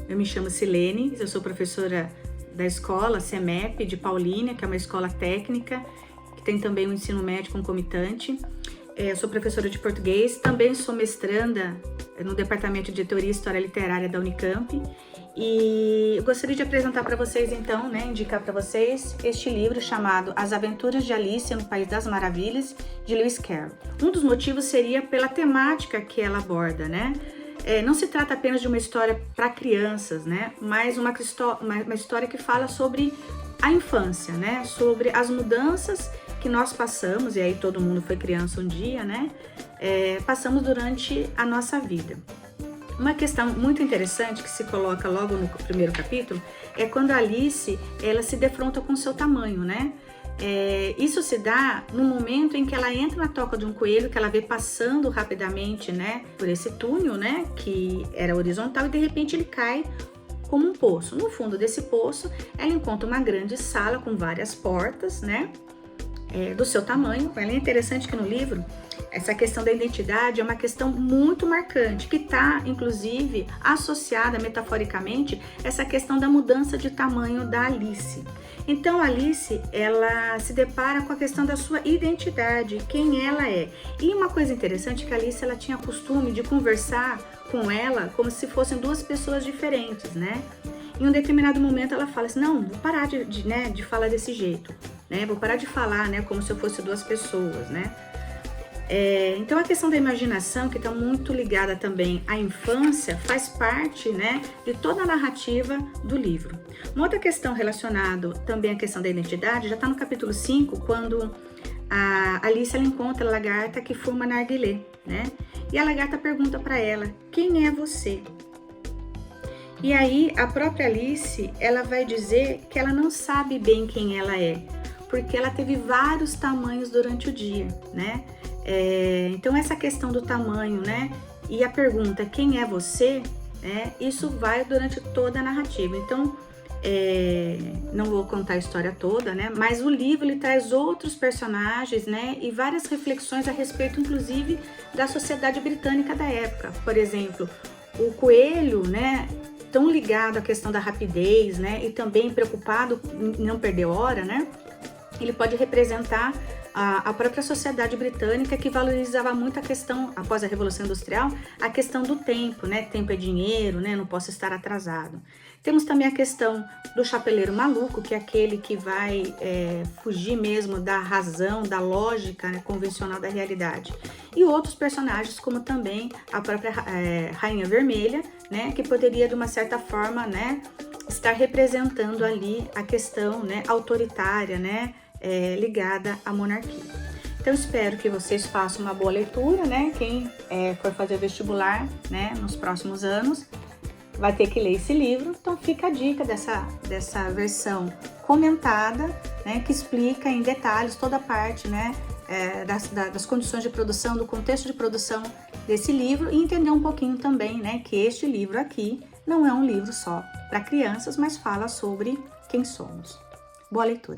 Eu me chamo Silene, eu sou professora da escola CEMEP de Paulínia, que é uma escola técnica, que tem também um ensino médio concomitante. Eu sou professora de português, também sou mestranda no Departamento de Teoria e História Literária da Unicamp. E eu gostaria de apresentar para vocês então, indicar para vocês este livro chamado As Aventuras de Alice no País das Maravilhas, de Lewis Carroll. Um dos motivos seria pela temática que ela aborda, não se trata apenas de uma história para crianças, mas uma história que fala sobre a infância, sobre as mudanças que nós passamos, e aí todo mundo foi criança um dia, passamos durante a nossa vida. Uma questão muito interessante que se coloca logo no primeiro capítulo é quando a Alice ela se defronta com o seu tamanho, isso se dá no momento em que ela entra na toca de um coelho, que ela vê passando rapidamente, por esse túnel, que era horizontal, e de repente ele cai como um poço. No fundo desse poço, ela encontra uma grande sala com várias portas, do seu tamanho. É interessante que no livro, essa questão da identidade é uma questão muito marcante, que está, inclusive, associada metaforicamente essa questão da mudança de tamanho da Alice. Então, a Alice, ela se depara com a questão da sua identidade, quem ela é. E uma coisa interessante é que a Alice, ela tinha costume de conversar com ela como se fossem duas pessoas diferentes, Em um determinado momento, ela fala assim, não, vou parar de falar desse jeito, vou parar de falar, como se eu fosse duas pessoas, Então, a questão da imaginação, que está muito ligada também à infância, faz parte, de toda a narrativa do livro. Uma outra questão relacionada também à questão da identidade, já está no capítulo 5, quando a Alice ela encontra a lagarta que fuma narguilé, E a lagarta pergunta para ela, quem é você? E aí, a própria Alice, ela vai dizer que ela não sabe bem quem ela é, porque ela teve vários tamanhos durante o dia, Então, essa questão do tamanho, e a pergunta, quem é você, isso vai durante toda a narrativa. Então, não vou contar a história toda, mas o livro, ele traz outros personagens, e várias reflexões a respeito, inclusive, da sociedade britânica da época. Por exemplo, o coelho, tão ligado à questão da rapidez, e também preocupado em não perder hora, ele pode representar a própria sociedade britânica, que valorizava muito a questão, após a Revolução Industrial, a questão do tempo, Tempo é dinheiro, não posso estar atrasado. Temos também a questão do chapeleiro maluco, que é aquele que vai fugir mesmo da razão, da lógica convencional da realidade. E outros personagens, como também a própria Rainha Vermelha, que poderia, de uma certa forma, estar representando ali a questão autoritária, ligada à monarquia. Então, espero que vocês façam uma boa leitura, Quem for fazer vestibular, nos próximos anos, vai ter que ler esse livro. Então, fica a dica dessa versão comentada, que explica em detalhes toda a parte, das condições de produção, do contexto de produção desse livro, e entender um pouquinho também, que este livro aqui não é um livro só para crianças, mas fala sobre quem somos. Boa leitura!